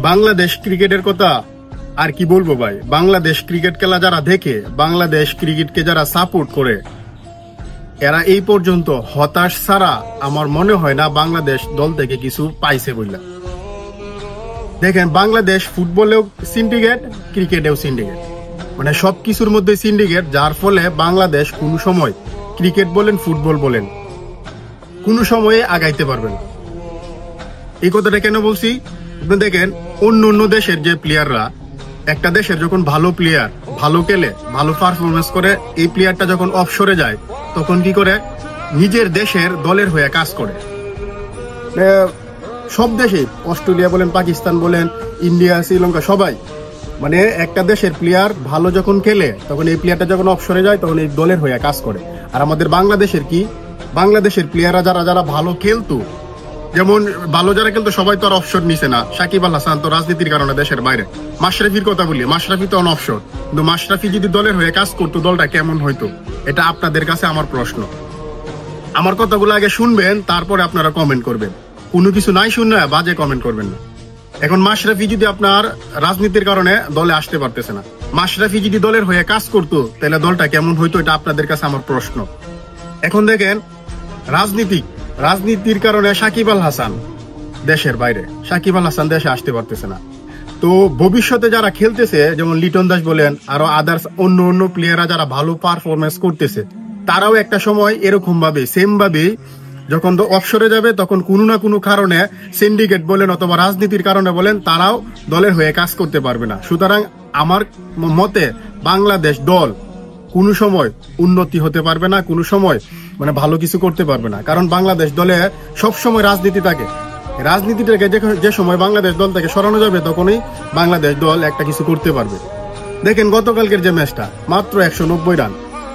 বাংলাদেশ ক্রিকেটের কথা আর কি বলবো ভাই। বাংলাদেশ ক্রিকেট খেলা যারা দেখে, বাংলাদেশ ক্রিকেটকে যারা সাপোর্ট করে, এরা এই পর্যন্ত হতাশ ছাড়া আমার মনে হয় না বাংলাদেশ দল থেকে কিছু পাইছে বললা। দেখেন, বাংলাদেশ ফুটবলেও সিন্ডিকেট, ক্রিকেটেও সিন্ডিকেট, মানে সবকিছুর মধ্যে সিন্ডিকেট, যার ফলে বাংলাদেশ কোন সময় ক্রিকেট বলেন ফুটবল বলেন কোন সময়ে আগাইতে পারবে না। এই কথাটা কেন বলছি? দেখেন, অন্য অন্য দেশের যে প্লেয়াররা, একটা দেশের যখন ভালো প্লেয়ার ভালো খেলে, ভালো পারফরমেন্স করে, এই প্লেয়ারটা যখন অফশোরে যায় তখন কি করে? নিজের দেশের দলের হয়ে কাজ করে। সব দেশে, অস্ট্রেলিয়া বলেন, পাকিস্তান বলেন, ইন্ডিয়া, শ্রীলঙ্কা, সবাই মানে একটা দেশের প্লেয়ার ভালো যখন খেলে তখন এই প্লেয়ারটা যখন অফশোরে যায় তখন এই দলের হয়ে কাজ করে। আর আমাদের বাংলাদেশের কি, বাংলাদেশের প্লেয়াররা যারা যারা ভালো খেলতো, যেমন ভালো যারা খেলতো সবাই তো আর অফশোর নিছে না। সাকিব আল হাসান তো রাজনীতির কারণে দেশের বাইরে। মাশরাফির কথা বলি, মাশরাফি তো অন অফশোর, কিন্তু মাশরাফি যদি দলের হয়ে কাজ করতো দলটা কেমন হইতো? এটা আপনাদের কাছে আমার প্রশ্ন। আমার কথাগুলো আগে শুনবেন, তারপরে আপনারা কমেন্ট করবেন। কোনো কিছু নাই শুনে বাজে কমেন্ট করবেন না। এখন মাশরাফি যদি আপনার রাজনীতির কারণে দলে আসতে পারতেছে না, মাশরাফি যদি দলের হয়ে কাজ করতো তাহলে দলটা কেমন হইতো? এটা আপনাদের কাছে আমার প্রশ্ন। এখন দেখেন, রাজনীতির কারণে সাকিব আল হাসান দেশের বাইরে, সাকিব আল হাসান দেশে আসতে পারতেছে না। তো ভবিষ্যতে যারা খেলতেছে, যেমন লিটন দাস বলেন, আরো আদার্স অন্য অন্য প্লেয়াররা যারা ভালো পারফরমেন্স করতেছে, তারাও একটা সময় এরকম ভাবে সেম ভাবে যখন অফশোরে যাবে তখন কোনো না কোনো কারণে, সিন্ডিকেট বলেন অথবা রাজনীতির কারণে বলেন, তারাও দলের হয়ে কাজ করতে পারবে না। সুতরাং আমার মতে বাংলাদেশ দল কোনো সময় উন্নতি হতে পারবে না, কোনো সময় মানে ভালো কিছু করতে পারবে না। কারণ বাংলাদেশ দলে সব সময় রাজনীতি থাকে। রাজনীতিটাকে যে সময় বাংলাদেশ দল থেকে সরানো যাবে তখনই বাংলাদেশ দল একটা কিছু করতে পারবে। দেখেন, গতকালকের যে ম্যাচটা, মাত্র 190 রান।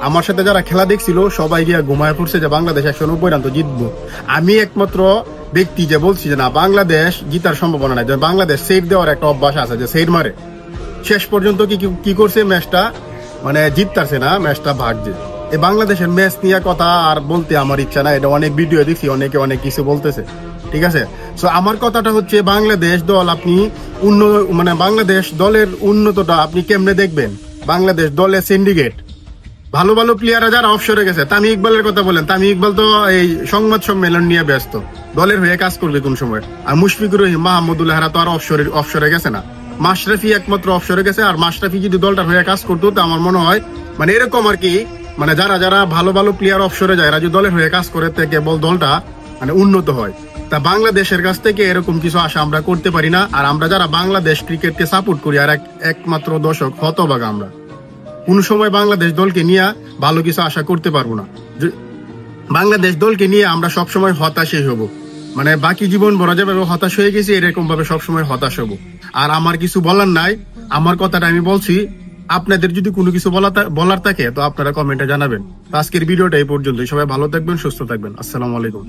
আমার সাথে যারা খেলা দেখছিল সবাই গিয়া ঘুমায় পড়ছে যে বাংলাদেশ 190 রান তো জিতবো। আমি একমাত্র ব্যক্তি যে বলছি যে না, বাংলাদেশ জিতার সম্ভাবনা নাই। বাংলাদেশ সেট দেওয়ার একটা অভ্যাস আছে, যে সেট মারে। শেষ পর্যন্ত কি করছে? ম্যাচটা মানে জিততারছে না, ম্যাচটা ভাগছে। এই বাংলাদেশের ম্যাচ নিয়ে কথা আর বলতে আমার ইচ্ছা না। এটা অনেক ভিডিও দেখছি, অনেকে অনেক কিছু বলতেছে, ঠিক আছে। সো আমার কথাটা হচ্ছে, বাংলাদেশ দল আপনি মানে বাংলাদেশ দলের উন্নতটা আপনি কেমনে দেখবেন? বাংলাদেশ দলে সিন্ডিকেট, ভালো ভালো প্লেয়াররা যারা অফশোরে গেছে। তামিম ইকবালের কথা বলেন, তামিম ইকবাল তো এই সংবাদ সম্মেলন নিয়ে ব্যস্ত, দলের হয়ে কাজ করবে কোন সময়? আর মুশফিকুর রহিম, মাহমুদুল্লাহ তো আর অফশোরে গেছে না। মাশরাফি একমাত্র অফশোরে গেছে। আর মাশরাফি যদি দলটার হয়ে কাজ করতো তো আমার মনে হয় মানে এরকম আর কি, মানে যারা যারা ভালো ভালো প্লেয়ার অফশোরে যায়, এরা যদি দলের হয়ে কাজ করে কেবল দলটা মানে উন্নত হয়। তা বাংলাদেশের কাছ থেকে এরকম কিছু আশা আমরা করতে পারি না। আর আমরা যারা বাংলাদেশ ক্রিকেটকে সাপোর্ট করি, আর একমাত্র দর্শক হতভাগা আমরা, কোন সময় বাংলাদেশ দলকে নিয়ে ভালো কিছু আশা করতে পারবো না। বাংলাদেশ দলকে নিয়ে আমরা সবসময় হতাশই হব, মানে বাকি জীবন ভরা যেভাবে হতাশ হয়ে গেছি এরকম ভাবে সবসময় হতাশ হব। আর আমার কিছু বলার নাই, আমার কথাটা আমি বলছি। আপনাদের যদি কোনো কিছু বলার থাকে তো আপনারা কমেন্টে জানাবেন। আজকের ভিডিওটা এই পর্যন্তই। সবাই ভালো থাকবেন, সুস্থ থাকবেন। আসসালামু আলাইকুম।